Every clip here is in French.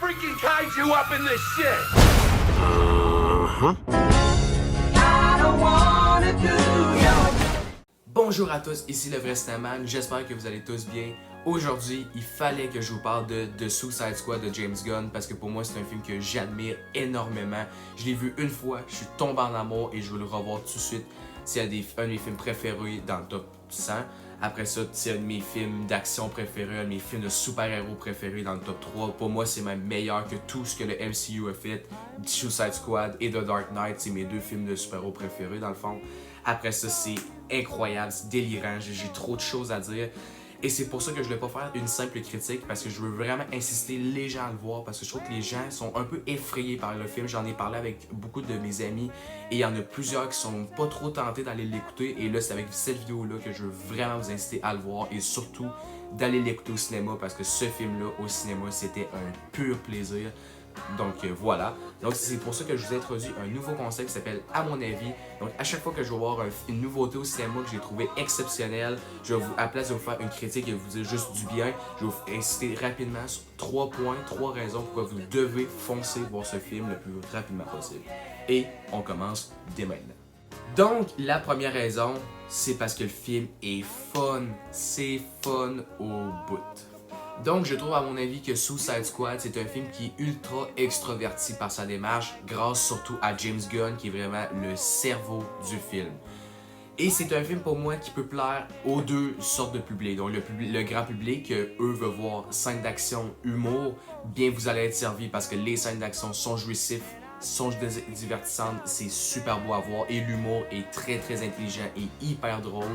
freaking kaiju up in this shit! Bonjour à tous, ici le vrai Cinéman, j'espère que vous allez tous bien. Aujourd'hui, il fallait que je vous parle de Suicide Squad de James Gunn parce que pour moi c'est un film que j'admire énormément. Je l'ai vu une fois, je suis tombé en amour et je veux le revoir tout de suite. C'est un de mes films préférés dans le top 100. Après ça, c'est un de mes films d'action préférés, un de mes films de super-héros préférés dans le top 3. Pour moi, c'est même meilleur que tout ce que le MCU a fait. Suicide Squad et The Dark Knight, c'est mes deux films de super-héros préférés dans le fond. Après ça, c'est incroyable, c'est délirant, j'ai trop de choses à dire. Et c'est pour ça que je ne vais pas faire une simple critique parce que je veux vraiment insister les gens à le voir parce que je trouve que les gens sont un peu effrayés par le film. J'en ai parlé avec beaucoup de mes amis et il y en a plusieurs qui sont pas trop tentés d'aller l'écouter. Et là, c'est avec cette vidéo-là que je veux vraiment vous inciter à le voir et surtout d'aller l'écouter au cinéma parce que ce film-là au cinéma, c'était un pur plaisir. Donc voilà, donc c'est pour ça que je vous ai introduit un nouveau concept qui s'appelle À mon avis. Donc à chaque fois que je vais voir une nouveauté au cinéma que j'ai trouvé exceptionnelle, je vais à place de vous faire une critique et vous dire juste du bien, je vais vous inciter rapidement sur 3 points, 3 raisons pourquoi vous devez foncer voir ce film le plus rapidement possible. Et on commence dès maintenant. Donc la première raison, c'est parce que le film est fun, c'est fun au bout. Donc, je trouve à mon avis que Suicide Squad, c'est un film qui est ultra extraverti par sa démarche, grâce surtout à James Gunn, qui est vraiment le cerveau du film. Et c'est un film pour moi qui peut plaire aux deux sortes de public. Donc, le grand public, eux, veulent voir scènes d'action, humour, bien vous allez être servi parce que les scènes d'action sont jouissifs, sont divertissantes, c'est super beau à voir et l'humour est très très intelligent et hyper drôle.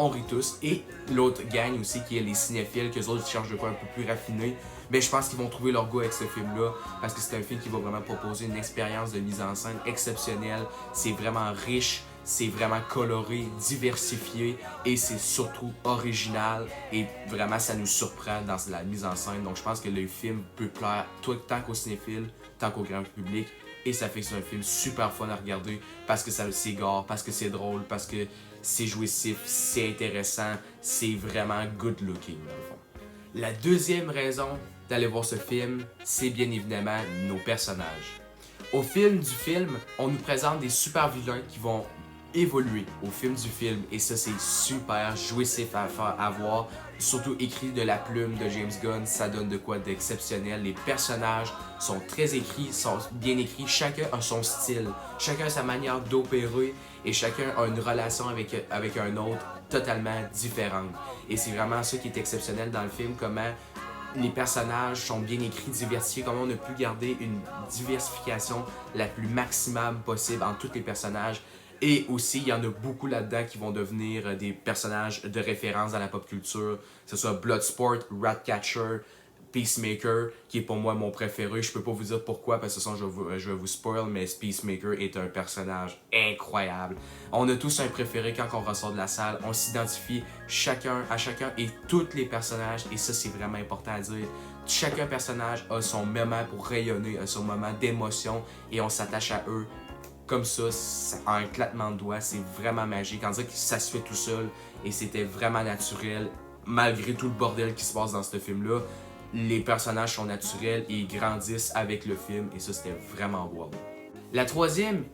On rit tous. Et l'autre gang aussi qui est les cinéphiles, qu'eux autres cherchent de quoi un peu plus raffiné. Mais je pense qu'ils vont trouver leur goût avec ce film-là parce que c'est un film qui va vraiment proposer une expérience de mise en scène exceptionnelle. C'est vraiment riche, c'est vraiment coloré, diversifié et c'est surtout original et vraiment ça nous surprend dans la mise en scène. Donc je pense que le film peut plaire tant qu'aux cinéphiles, tant qu'au grand public. Et ça fait que c'est un film super fun à regarder parce que ça s'égare, parce que c'est drôle, parce que c'est jouissif, c'est intéressant, c'est vraiment good looking dans le fond. La deuxième raison d'aller voir ce film, c'est bien évidemment nos personnages. Au film du film, on nous présente des super vilains qui vont évoluer au film du film et ça c'est super jouissif à voir, surtout écrit de la plume de James Gunn, ça donne de quoi d'exceptionnel. Les personnages sont très écrits, sont bien écrits, chacun a son style, chacun a sa manière d'opérer et chacun a une relation avec un autre totalement différente. Et c'est vraiment ça qui est exceptionnel dans le film, comment les personnages sont bien écrits, diversifiés, comment on a pu garder une diversification la plus maximale possible en tous les personnages. Et aussi, il y en a beaucoup là-dedans qui vont devenir des personnages de référence dans la pop culture, que ce soit Bloodsport, Ratcatcher, Peacemaker, qui est pour moi mon préféré. Je peux pas vous dire pourquoi, parce que sinon je vais vous spoil, mais Peacemaker est un personnage incroyable. On a tous un préféré quand on ressort de la salle. On s'identifie à chacun et tous les personnages, et ça c'est vraiment important à dire. Chacun personnage a son moment pour rayonner, a son moment d'émotion, et on s'attache à eux. Comme ça, en un claquement de doigts, c'est vraiment magique. On dirait que ça se fait tout seul et c'était vraiment naturel. Malgré tout le bordel qui se passe dans ce film-là, les personnages sont naturels et ils grandissent avec le film et ça, c'était vraiment beau. La troisième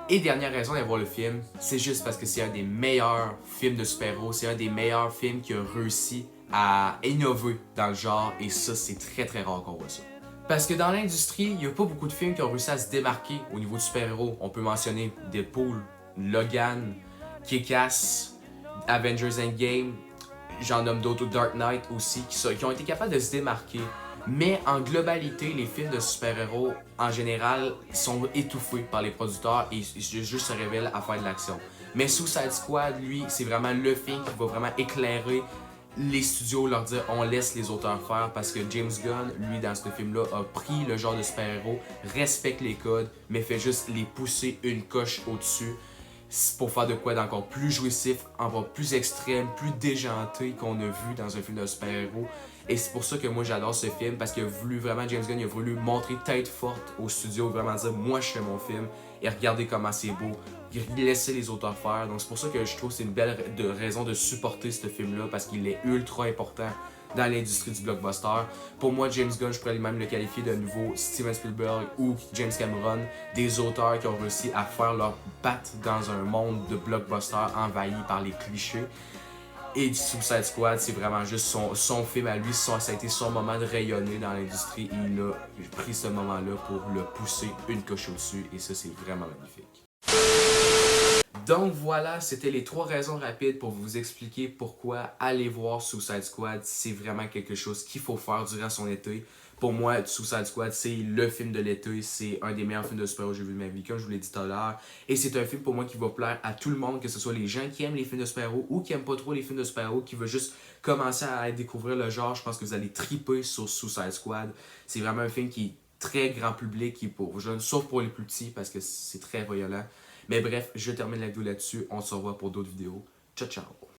et dernière raison d'aller voir le film, c'est juste parce que c'est un des meilleurs films de super-héros. C'est un des meilleurs films qui a réussi à innover dans le genre et ça, c'est très très rare qu'on voit ça. Parce que dans l'industrie, il n'y a pas beaucoup de films qui ont réussi à se démarquer au niveau du super-héros. On peut mentionner Deadpool, Logan, Kick-Ass, Avengers Endgame, j'en nomme d'autres, Dark Knight aussi, qui ont été capables de se démarquer. Mais en globalité, les films de super-héros, en général, sont étouffés par les producteurs et juste se révèlent à faire de l'action. Mais Suicide Squad, lui, c'est vraiment le film qui va vraiment éclairer les studios, leur dire on laisse les auteurs faire parce que James Gunn, lui, dans ce film-là, a pris le genre de super-héros, respecte les codes, mais fait juste les pousser une coche au-dessus pour faire de quoi d'encore plus jouissif, encore plus extrême, plus déjanté qu'on a vu dans un film de super-héros. Et c'est pour ça que moi j'adore ce film parce qu'il a voulu vraiment, James Gunn, il a voulu montrer tête forte au studio, vraiment dire moi je fais mon film et regardez comment c'est beau. Laisser les auteurs faire. Donc c'est pour ça que je trouve que c'est une belle raison de supporter ce film-là parce qu'il est ultra important dans l'industrie du blockbuster. Pour moi, James Gunn, je pourrais même le qualifier de nouveau Steven Spielberg ou James Cameron, des auteurs qui ont réussi à faire leur patte dans un monde de blockbuster envahi par les clichés. Et Suicide Squad, c'est vraiment juste son film à lui, ça a été son moment de rayonner dans l'industrie et il a pris ce moment-là pour le pousser une coche au-dessus et ça, c'est vraiment magnifique. Donc voilà, c'était les 3 raisons rapides pour vous expliquer pourquoi aller voir Suicide Squad, c'est vraiment quelque chose qu'il faut faire durant son été. Pour moi, Suicide Squad, c'est le film de l'été, c'est un des meilleurs films de super-héros que j'ai vu de ma vie, comme je vous l'ai dit tout à l'heure. Et c'est un film pour moi qui va plaire à tout le monde, que ce soit les gens qui aiment les films de super-héros ou qui aiment pas trop les films de super-héros, qui veulent juste commencer à découvrir le genre. Je pense que vous allez triper sur Suicide Squad. C'est vraiment un film qui est très grand public, qui est pour jeunes, sauf pour les plus petits parce que c'est très violent. Mais bref, je termine la vidéo là-dessus. On se revoit pour d'autres vidéos. Ciao, ciao!